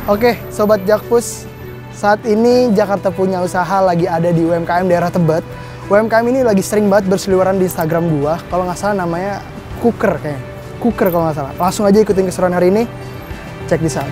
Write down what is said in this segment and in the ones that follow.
Oke, Sobat Jakpus, saat ini Jakarta Punya Usaha lagi ada di UMKM daerah Tebet. UMKM ini lagi sering banget berseliweran di Instagram gua. Kalau nggak salah namanya Cooker kayaknya. Cooker kalau nggak salah. Langsung aja ikutin keseruan hari ini. Check this out.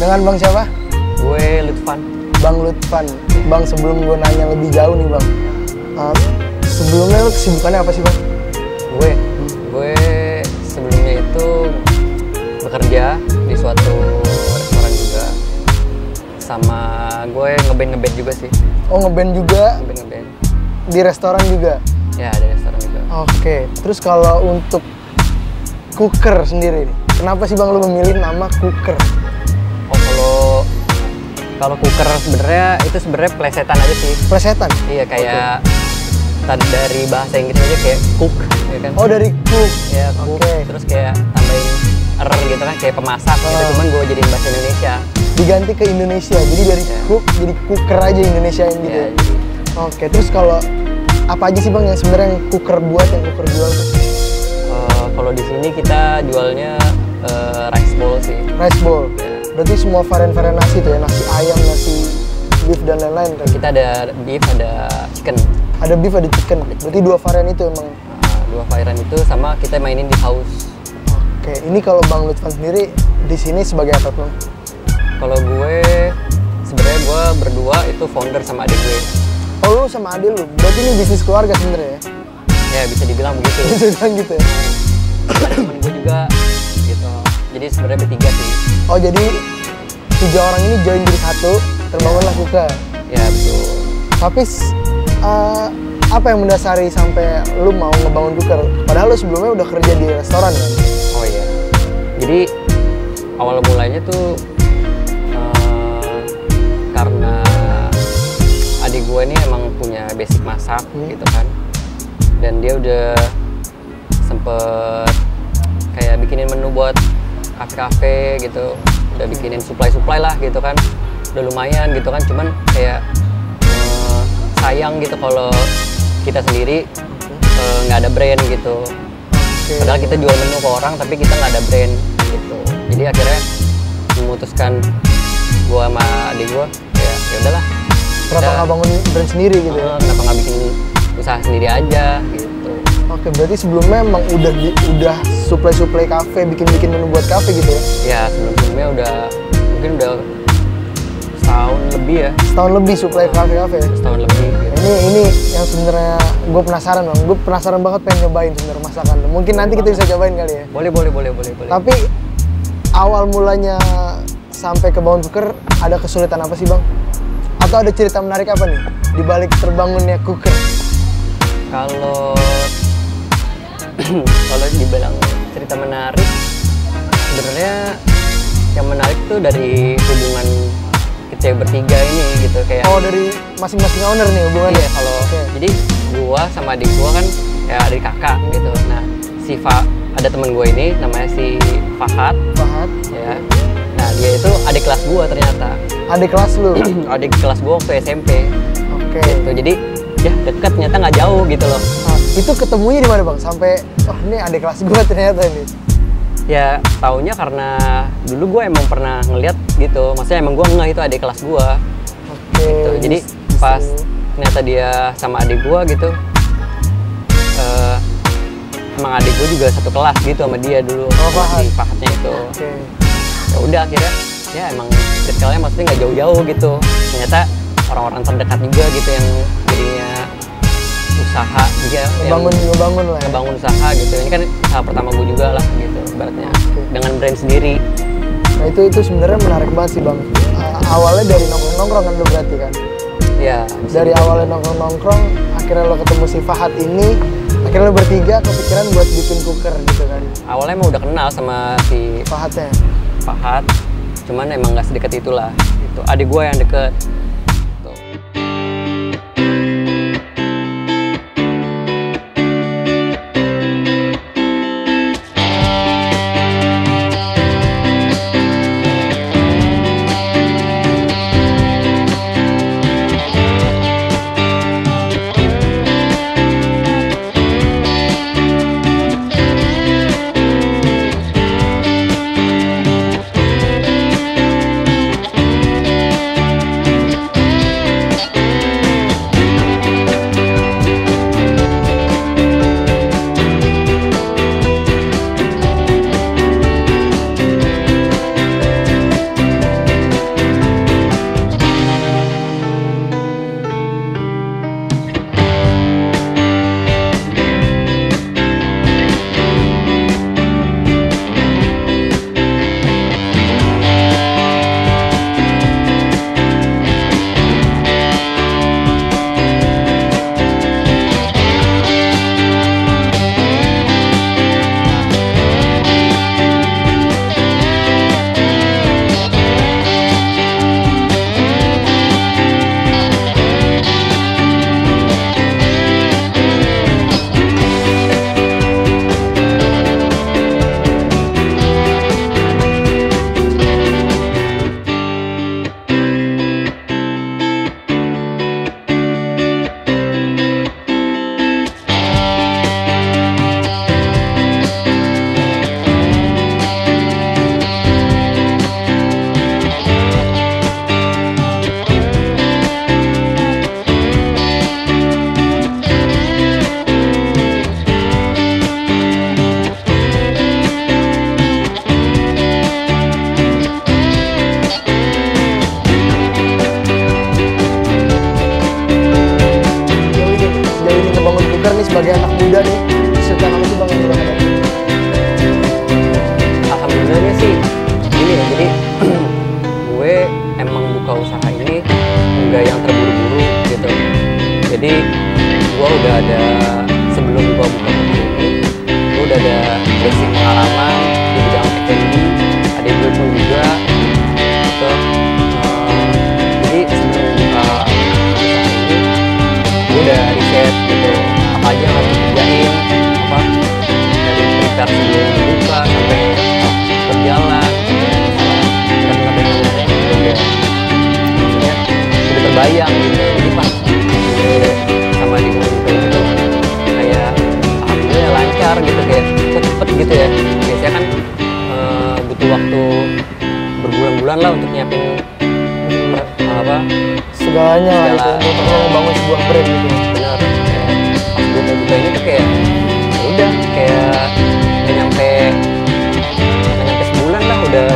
Dengan Bang siapa? Gue Lutfan. Bang Lutfan. Bang, sebelum gue nanya lebih jauh nih Bang, sebelumnya lu kesibukannya apa sih Bang? Gue sebelumnya itu bekerja di suatu restoran juga. Sama gue ngeband juga sih. Oh, ngeband juga? Ngeband. Di restoran juga? Ya, di restoran juga. Oke, terus kalau untuk Cooker sendiri nih, kenapa sih Bang lu memilih nama Cooker? Oh, kalau Cooker sebenarnya itu sebenarnya plesetan aja sih. Plesetan? Iya, kayak tadi dari bahasa Inggris aja kayak cook, ya kan? Oh, dari cook. Ya, cook. Terus kayak tambahin gitu kan, kayak pemasak gitu. Cuman gue jadiin bahasa Indonesia. Diganti ke Indonesia. Jadi dari cook jadi cooker aja Indonesiain gitu. Ya, Oke, terus kalau apa aja sih Bang yang sebenarnya yang Cooker buat, yang Cooker jual tuh? Kalau di sini kita jualnya rice bowl sih. Rice bowl. Ya. Berarti semua varian-varian nasi tuh ya, nasi ayam, nasi beef dan lain-lain kan? Kita ada beef, ada chicken. Ada beef, ada chicken. Berarti dua varian itu emang. Dua varian itu sama kita mainin di house. Oke, ini kalau Bang Lutfan sendiri di sini sebagai apa Bang? Kalau gue sebenarnya gue berdua itu founder sama adik gue. Oh, lu sama adik lu. Berarti ini bisnis keluarga sebenarnya ya? Ya, bisa dibilang begitu. Bisa dibilang gitu ya. Temen gue juga gitu. Jadi sebenarnya bertiga sih. Oh, jadi 3 orang ini join jadi satu, terbangunlah Cooker. Ya, betul. Tapi apa yang mendasari sampai lu mau ngebangun Cooker? Padahal lu sebelumnya udah kerja di restoran kan? Oh iya. Jadi awal mulanya tuh karena adik gue ini emang punya basic masak gitu kan. Dan dia udah sempet kayak bikinin menu buat kafe-kafe gitu, udah bikinin supply lah gitu kan, udah lumayan gitu kan, cuman kayak sayang gitu kalau kita sendiri nggak ada brand gitu. Padahal kita jual menu ke orang tapi kita nggak ada brand gitu. Jadi akhirnya memutuskan gua sama adik gua ya udahlah. Kenapa nggak bangun brand sendiri gitu? Kenapa nggak bikin usaha sendiri aja gitu. Oke, berarti sebelumnya emang udah supply kafe, bikin menu buat kafe gitu ya? Ya, sebelumnya mungkin udah setahun lebih ya. Setahun lebih supply kafe-kafe ya? Setahun lebih gitu. Ini yang sebenarnya gue penasaran Bang. Gue penasaran banget pengen nyobain sebenarnya masakan. Mungkin nanti kita bisa cobain kali ya? Boleh. Tapi awal mulanya sampai ke bangun Cooker ada kesulitan apa sih Bang? Atau ada cerita menarik apa nih di balik terbangunnya Cooker? Kalau dibilang cerita menarik, sebenarnya yang menarik tuh dari hubungan kita bertiga ini gitu kayak. Oh, dari masing-masing owner nih hubungannya? Iya, kalau jadi gua sama adik gua kan ya adik kakak gitu. Nah, ada temen gua ini namanya si Fahad ya. Nah, dia itu adik kelas gua ternyata. Adik kelas lu? Adik kelas gua waktu SMP. Oke. Gitu. Jadi ya deket, ternyata nggak jauh gitu loh. Nah, itu ketemunya di mana bang? Sampai wah ini adik kelas gue ternyata ini. Ya taunya karena dulu gue emang pernah ngeliat gitu, maksudnya emang gue ngeh itu adik kelas gue. Oke. Gitu. Jadi pas ternyata dia sama adik gue gitu, emang adik gue juga satu kelas gitu sama dia dulu. Fahad. Di Fahadnya itu. Oke. Ya udah akhirnya ya emang circle-nya maksudnya nggak jauh-jauh gitu. Ternyata orang-orang terdekat juga gitu yang jadinya usaha juga, ngebangun lah ya. ngebangun usaha gitu. Ini kan usaha pertama gue juga lah gitu ibaratnya, dengan brand sendiri. Nah itu sebenarnya menarik banget sih bang. Awalnya dari nongkrong kan lo berarti kan? Ya. Dari awalnya nongkrong, akhirnya lo ketemu si Fahad ini, akhirnya lo bertiga kepikiran buat bikin cooker gitu kan? Awalnya emang udah kenal sama si Fahadnya. Fahad, cuman emang nggak sedekat itulah. Itu adik gue yang deket. Tuh. sebagai anak muda nih, kesulitan apa sih bang yang lo hadapi? Alhamdulillahnya sih ini ya, jadi gue emang buka usaha ini enggak yang terburu-buru gitu. Jadi gue udah ada, sebelum gue buka usaha ini, gue udah ada basic pengalaman di bidang F&B, ada gue pun juga gitu. Jadi sebelum buka usaha ini, gue udah riset gitu apa aja yang harus dikerjain, apa dari prepare sebelum buka sampai berjalan, dan ngedengerin itu udah maksudnya udah terbayang gitu. Jadi pas gue sama di buka itu kayak alhamdulillah lancar gitu, kayak cepet gitu ya. Biasanya kan butuh waktu berbulan-bulan lah untuk nyiapin apa segalanya lah itu untuk membangun sebuah brand gitu. Benar, kayak pas gue mau buka ini tuh kayak ya udah kayak nggak nyampe sebulan lah udah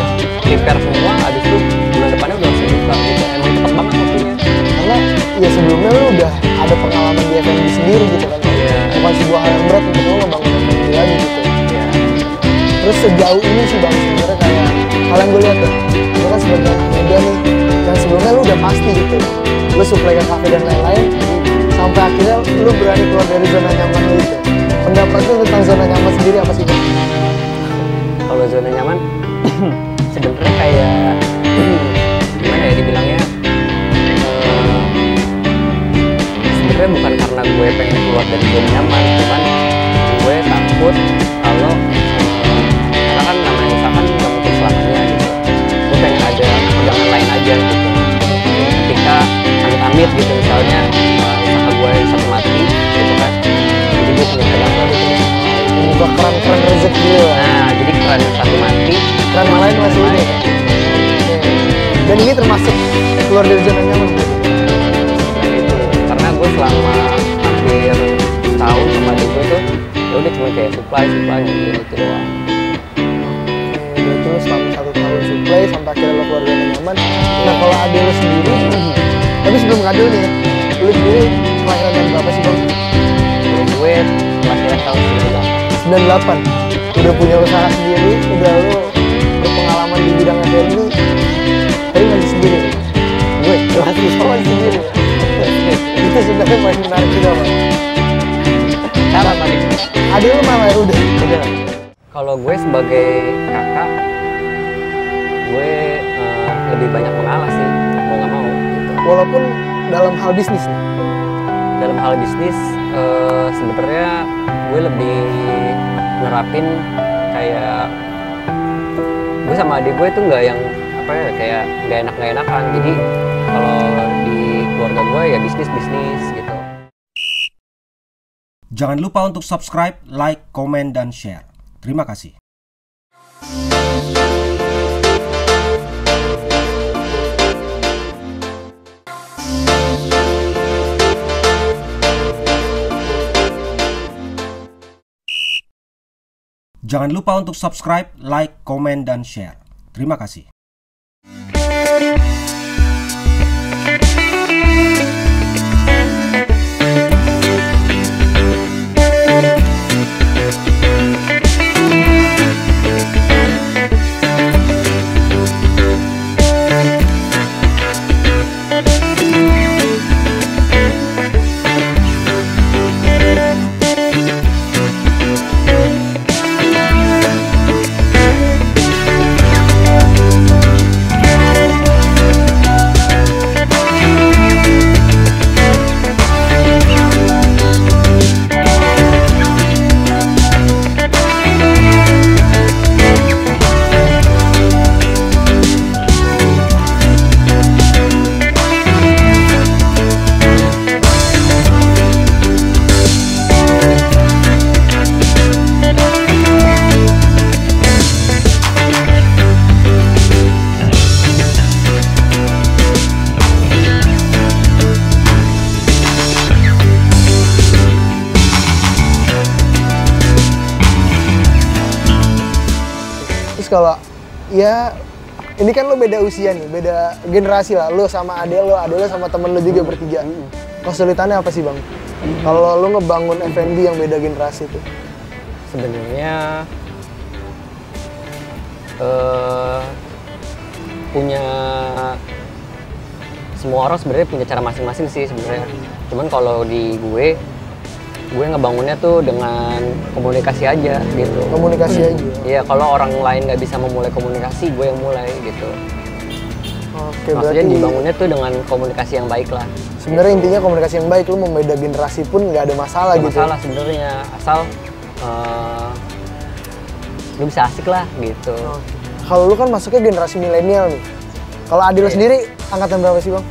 prepare semua, habis itu bulan depannya udah langsung buka gitu. Emang cepet banget waktunya karena ya sebelumnya lu udah ada pengalaman di F&B sendiri gitu kan. Iya. Bukan sebuah hal yang berat untuk lo ngebangun F&B lagi gitu. ya. Terus sejauh ini sih bang sebenarnya kayak hal yang gue lihat ya, lu kan sebagai anak muda nih yang sebelumnya lu udah pasti gitu, lu supply ke kafe dan lain-lain, sampai akhirnya lu berani keluar dari zona nyaman lu itu. Pendapat lu tentang zona nyaman sendiri apa sih bang? Kalau zona nyaman sebenarnya kayak gimana ya dibilangnya, sebenarnya bukan karena gue pengen keluar dari zona nyaman, cuman gue takut kalau karena kan namanya usaha kan nggak mungkin selamanya gitu. Gue pengen ada pegangan lain aja gitu. Ketika amit-amit gitu misalnya usaha gue satu Gokil. Nah, jadi keren satu mati, Keren yang lain masih ini. main. Dan ini termasuk keluar dari zona nyaman. Nah, itu karena gue selama hampir tahun sama adik gue tuh ya udah cuma kayak supply gitu doang. Berarti lu selama 1 tahun supply sampai akhirnya lo keluar zona nyaman. Nah kalau adil lo sendiri, tapi sebelum adil nih ya, lu sendiri kelahiran tahun berapa sih bang? Kalau gue kelahiran tahun 98. Udah punya usaha sendiri, udah lu berpengalaman di bidang F&B, tapi masih sendiri. Gue masih sendiri. Itu sebenarnya paling menarik juga bang. Cara tadi. Adil lu malah udah. Kalau gue sebagai kakak, gue lebih banyak mengalah sih, mau nggak mau gitu. Walaupun dalam hal bisnis nih. Dalam hal bisnis, sebenarnya gue lebih nerapin kayak gue sama adik gue itu nggak yang apa ya kayak nggak enakan. Jadi kalau di keluarga gue ya bisnis gitu. Jangan lupa untuk subscribe, like, komen, dan share. Terima kasih. Jangan lupa untuk subscribe, like, komen, dan share. Terima kasih. Terus kalau ya ini kan lo beda usia nih, beda generasi lah. Lo sama adek lo sama temen lo juga bertiga. Kesulitannya apa sih bang? Kalau lo ngebangun F&B yang beda generasi itu? Sebenarnya punya semua orang sebenarnya punya cara masing-masing sih sebenarnya. Cuman kalau di gue ngebangunnya tuh dengan komunikasi aja gitu. Komunikasi aja? Iya, kalau orang lain nggak bisa memulai komunikasi, gue yang mulai gitu. Oke, Maksudnya berarti dibangunnya tuh dengan komunikasi yang baik lah. sebenarnya intinya komunikasi yang baik, lu mau beda generasi pun nggak ada masalah Nggak gitu. masalah sebenarnya, asal lu bisa asik lah gitu. Oke. Kalau lu kan masuknya generasi milenial nih. Kalau Adil Iya. sendiri angkatan berapa sih bang?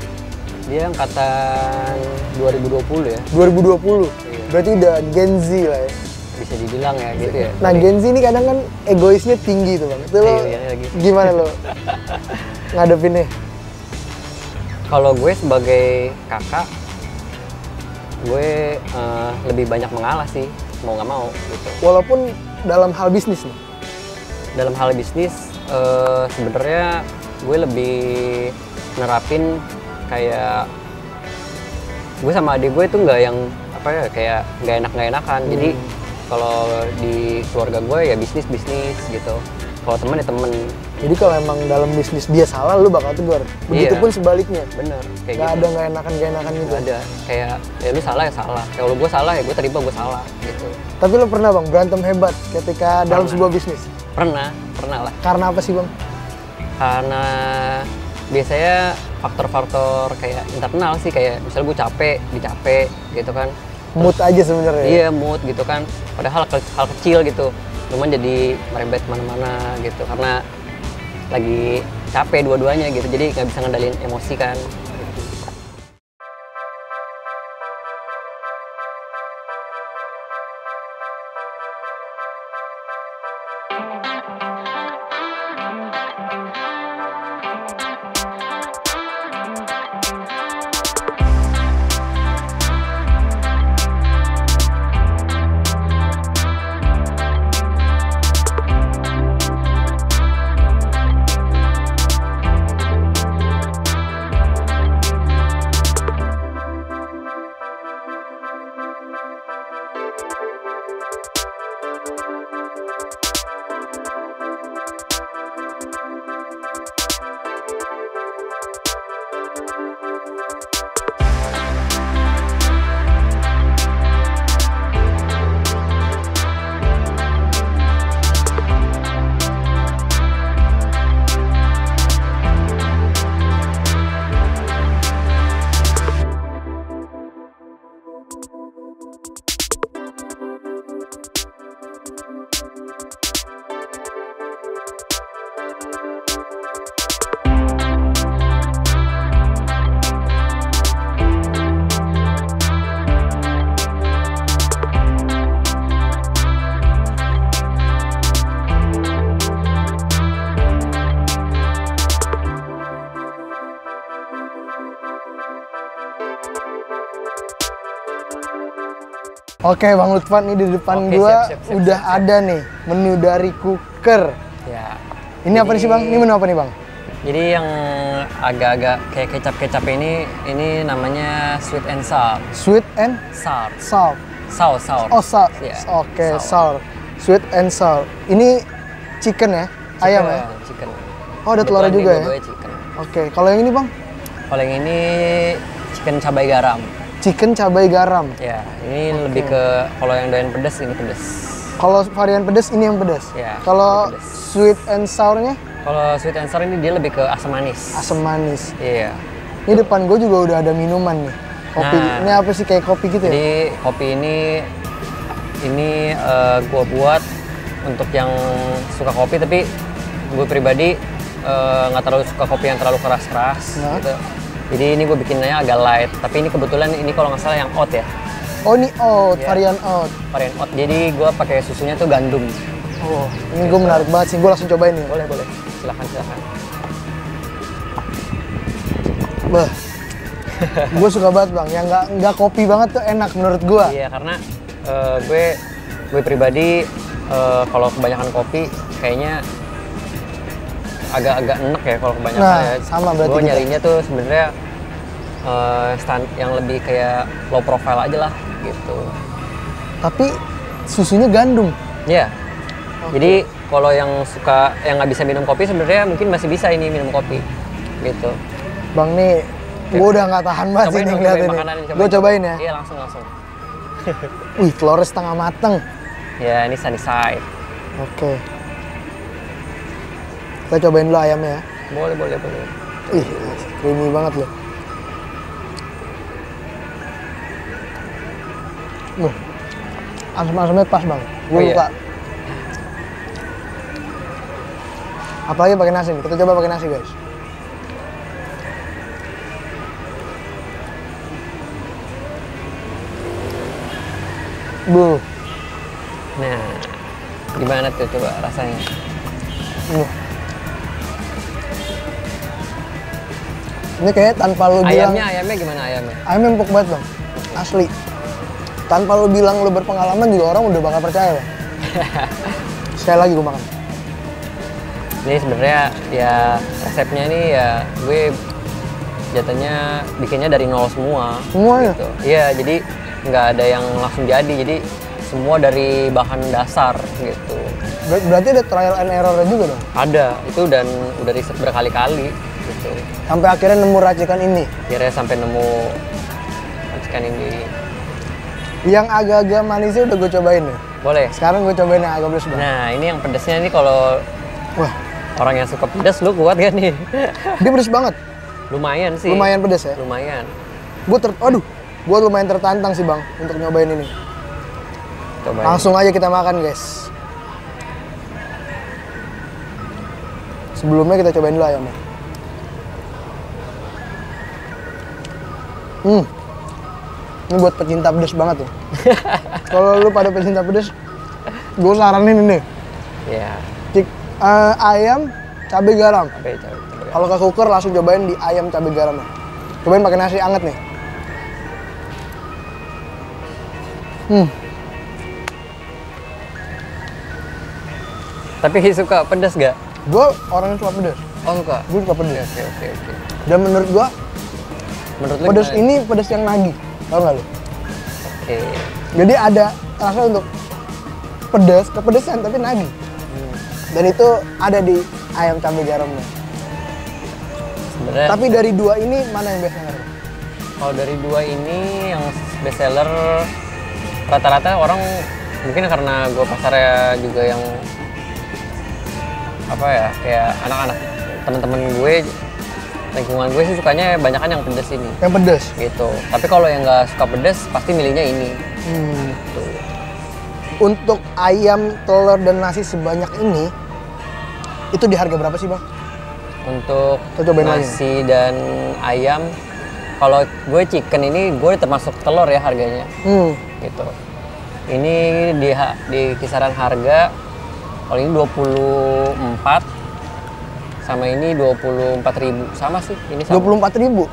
Dia angkatan 2020 ya, 2020. Iya. Berarti udah Gen Z lah ya. bisa dibilang ya gitu ya. Nah Gen Z ini kadang kan egoisnya tinggi tuh bang. Itu lo Iya, gitu. gimana lo ngadepinnya? Kalau gue sebagai kakak, gue lebih banyak mengalah sih, mau nggak mau gitu. Walaupun dalam hal bisnis nih. Dalam hal bisnis, sebenarnya gue lebih nerapin kayak gue sama adik gue itu nggak yang apa ya kayak nggak enakan. Jadi kalau di keluarga gue ya bisnis gitu. Kalau temen ya temen. Jadi kalau emang dalam bisnis dia salah, lu bakal tegur. Begitupun sebaliknya. Bener, kayak Gak gitu. ada nggak enakan gitu. Nggak ada, kayak ya lu salah ya salah. Kalau gue salah ya gue terima gue salah gitu. Tapi lo pernah bang berantem hebat ketika dalam sebuah bisnis? Pernah lah. Karena apa sih bang? Karena biasanya faktor-faktor kayak internal sih, kayak misalnya gue capek gitu kan. Mood aja sebenarnya. Iya, mood gitu kan. Padahal hal kecil gitu, cuman jadi merembet kemana-mana gitu karena lagi capek dua-duanya gitu, jadi nggak bisa ngendalin emosi kan. Oke Bang Lutfan, nih di depan Oke, gua siap, udah siap. ada nih menu dari Cooker. Ya. Ini apa nih sih Bang? Ini menu apa nih Bang? Jadi yang agak-agak kayak kecap-kecap ini namanya sweet and sour. Sweet and Sour. sour. Sour. Oh, sour. Iya, Oke, sour. Sweet and sour. Ini chicken ya? Ayam ya? Chicken. Oh, ada telurnya juga ya? Dua-duanya chicken. Oke, kalau yang ini Bang? Kalau yang ini chicken cabai garam. Chicken cabai garam. Ya, ini lebih ke kalau yang doyan pedas ini pedas. Kalau varian pedas ini yang pedas. Ya, Kalau ini pedas. sweet and sournya Kalau sweet and sour ini dia lebih ke asam manis. asam manis. Iya. Ini depan gue juga udah ada minuman nih. Kopi. Nah. Ini apa sih kayak kopi gitu ya? Jadi kopi ini gue buat untuk yang suka kopi tapi gue pribadi nggak terlalu suka kopi yang terlalu keras-keras Nah. gitu. Jadi ini gue bikinnya agak light. Tapi ini kebetulan ini kalau nggak salah yang oat ya, Oh, ini oat, Iya. varian oat. varian oat. Jadi gue pakai susunya tuh gandum. Oh, ini gue menarik banget sih. Gue langsung cobain nih. Boleh. Silakan. Bah. Gue suka banget Bang. Yang nggak kopi banget tuh enak menurut gue. Iya karena gue pribadi kalau kebanyakan kopi kayaknya agak-agak enek ya kalau kebanyakan. Nah, ya. sama berarti Gue kita. nyarinya tuh sebenarnya yang lebih kayak low profile aja lah gitu. Tapi susunya gandum. Iya. Jadi kalau yang nggak bisa minum kopi sebenarnya mungkin masih bisa ini minum kopi gitu. Bang nih, gue udah nggak tahan banget sih nih dong, ngeliatin nih. makanan, Gue cobain ya. Iya langsung. Wih, telurnya setengah mateng. Ya ini sunny side. Oke. Kita cobain dulu ayamnya ya. Boleh. Ih, creamy banget loh. Asam-asamnya pas Bang. Gue Oh, iya. suka. Apalagi pakai nasi nih. Kita coba pakai nasi guys. Nah, gimana tuh coba rasanya? Buh. Ini kayaknya tanpa lu bilang. Ayamnya gimana ayamnya? Ayamnya empuk banget Bang. Asli. Tanpa lu bilang lu berpengalaman juga orang udah bakal percaya Bang. Sekali lagi gue makan. Ini sebenarnya ya resepnya nih ya gue jatuhnya bikinnya dari nol semua. Semuanya? Gitu. Iya, jadi nggak ada yang langsung jadi. Jadi semua dari bahan dasar gitu. Berarti ada trial and error juga dong? Ada itu dan udah riset berkali-kali gitu. Sampai akhirnya nemu racikan ini. Akhirnya sampai nemu racikan ini. Yang agak-agak manisnya udah gue cobain nih. Boleh. Sekarang gue cobain yang agak pedas Bang. Nah, ini yang pedasnya nih kalau Wah, orang yang suka pedas lu kuat kan nih? dia pedas banget. Lumayan sih. Lumayan pedas ya. Lumayan. Gue lumayan tertantang sih Bang untuk nyobain ini. Coba. Langsung aja kita makan guys. Sebelumnya kita cobain dulu ayamnya. Ini buat pecinta pedas banget tuh. Kalau lu pada pecinta pedas, gue saranin ini. Ya. Ayam cabai garam. Cabai. Kalau ke Cooker langsung cobain di ayam cabai garamnya. Cobain pakai nasi anget nih. Tapi suka pedas gak? Gue orang yang suka pedas. Oh suka. Gue suka pedas. Oke. Dan menurut gue Menurut lu pedas gimana? ini pedas yang nagih. Tau gak lu? Oke. Jadi ada rasa untuk pedas, kepedesan tapi nagih. Dan itu ada di ayam cabai garamnya. Sebenarnya Tapi dari dua ini mana yang best seller? kalau dari dua ini yang best seller rata-rata orang mungkin karena gue pasarnya juga yang apa ya kayak anak-anak teman-teman gue lingkungan gue sih sukanya banyakan yang pedas ini Yang pedas. gitu. Tapi kalau yang nggak suka pedas pasti milihnya ini. Tuh. Untuk ayam, telur, dan nasi sebanyak ini, itu di harga berapa sih Bang? Untuk Kita cobain lagi. nasi dan ayam, kalau gue chicken ini gue termasuk telur ya harganya, gitu. Ini di kisaran harga, kalau ini 24, sama ini 24.000 sama sih. Ini sama. 24.000.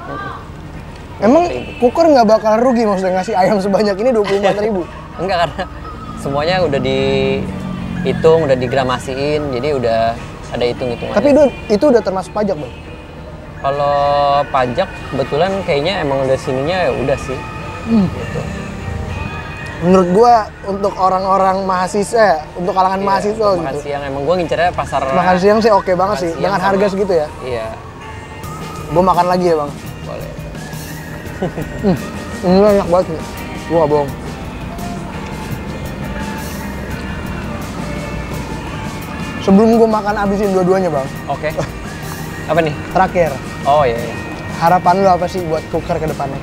Emang Cooker nggak bakal rugi maksudnya ngasih ayam sebanyak ini 24.000. Enggak, karena semuanya udah dihitung, udah digramasiin, jadi udah ada hitung-hitungannya. Tapi itu udah termasuk pajak, Bang? Kalau pajak kebetulan kayaknya emang udah sininya ya udah sih. Gitu. Menurut gua untuk orang-orang mahasiswa, untuk kalangan mahasiswa Makan gitu. siang emang gua ngincernya pasar Makan siang sih oke banget makan sih, siang dengan sama- harga segitu ya. Iya, Gua makan lagi ya, Bang. boleh. Ini enak banget nih. Gua nggak bohong. Sebelum gua makan abisin dua-duanya, Bang. Oke. Apa nih? Terakhir, Oh iya, iya. harapan lu apa sih buat cooker ke depannya?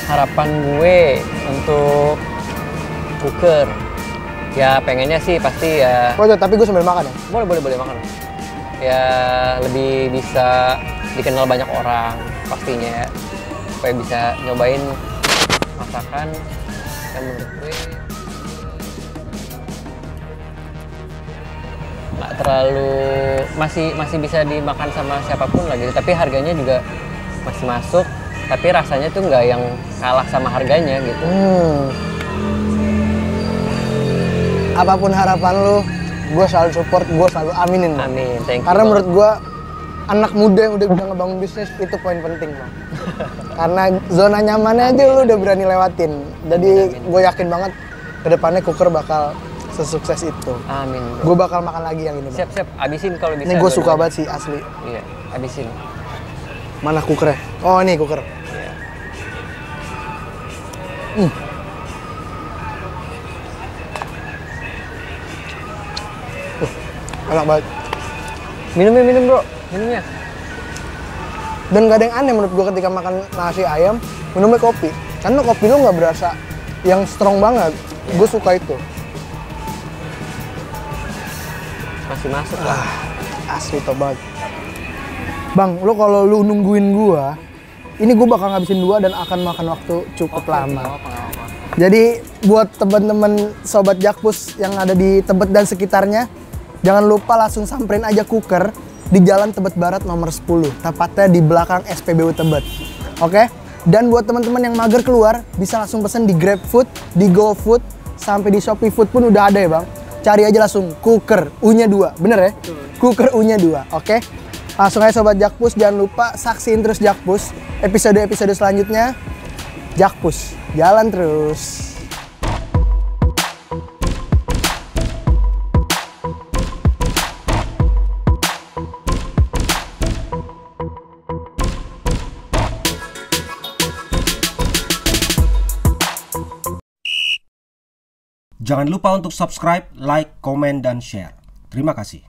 Harapan gue untuk cooker, ya pengennya sih pasti ya Oh, tapi gua sambil makan ya. boleh makan. Ya lebih bisa dikenal banyak orang pastinya ya. Supaya bisa nyobain masakan yang menurut gue nggak terlalu masih bisa dimakan sama siapapun lah gitu, tapi harganya juga masih masuk, tapi rasanya tuh nggak yang kalah sama harganya gitu. Apapun harapan lu, gue selalu support, gue selalu aminin, Bang. Amin, thank you. Karena Bang. menurut gue anak muda yang udah bisa ngebangun bisnis itu poin penting, Bang. Karena zona nyamannya aja lu udah berani lewatin. Jadi gue yakin banget kedepannya cooker bakal sesukses itu. Amin. Bro. Gue bakal makan lagi yang ini, Bang. Siap, abisin kalau bisa. Ini gue suka dua-duanya. banget sih asli. Iya, abisin. Mana cookernya? Oh, ini cooker. Iya. Enak banget. Minum bro, minumnya. Dan gak ada yang aneh menurut gue ketika makan nasi ayam, minumnya kopi. Karena kopi lu nggak berasa yang strong banget. Gue suka itu. Masih masuk lah. Asli top banget. Bang, lu kalau lu nungguin gua, ini gua bakal ngabisin 2 dan akan makan waktu cukup lama. Nggak apa-apa. Jadi buat teman-teman sobat Jakpus yang ada di Tebet dan sekitarnya, jangan lupa langsung samperin aja cooker di Jalan Tebet Barat nomor 10, tepatnya di belakang SPBU Tebet. Oke? Dan buat teman-teman yang mager keluar, bisa langsung pesen di GrabFood, di GoFood, sampai di Shopee Food pun udah ada ya, Bang. Cari aja langsung cooker U-nya 2, bener ya? Cooker U-nya 2, oke? Langsung aja sobat Jakpus, jangan lupa saksiin terus Jakpus. Episode-episode selanjutnya, Jakpus, jalan terus. Jangan lupa untuk subscribe, like, komen, dan share. Terima kasih.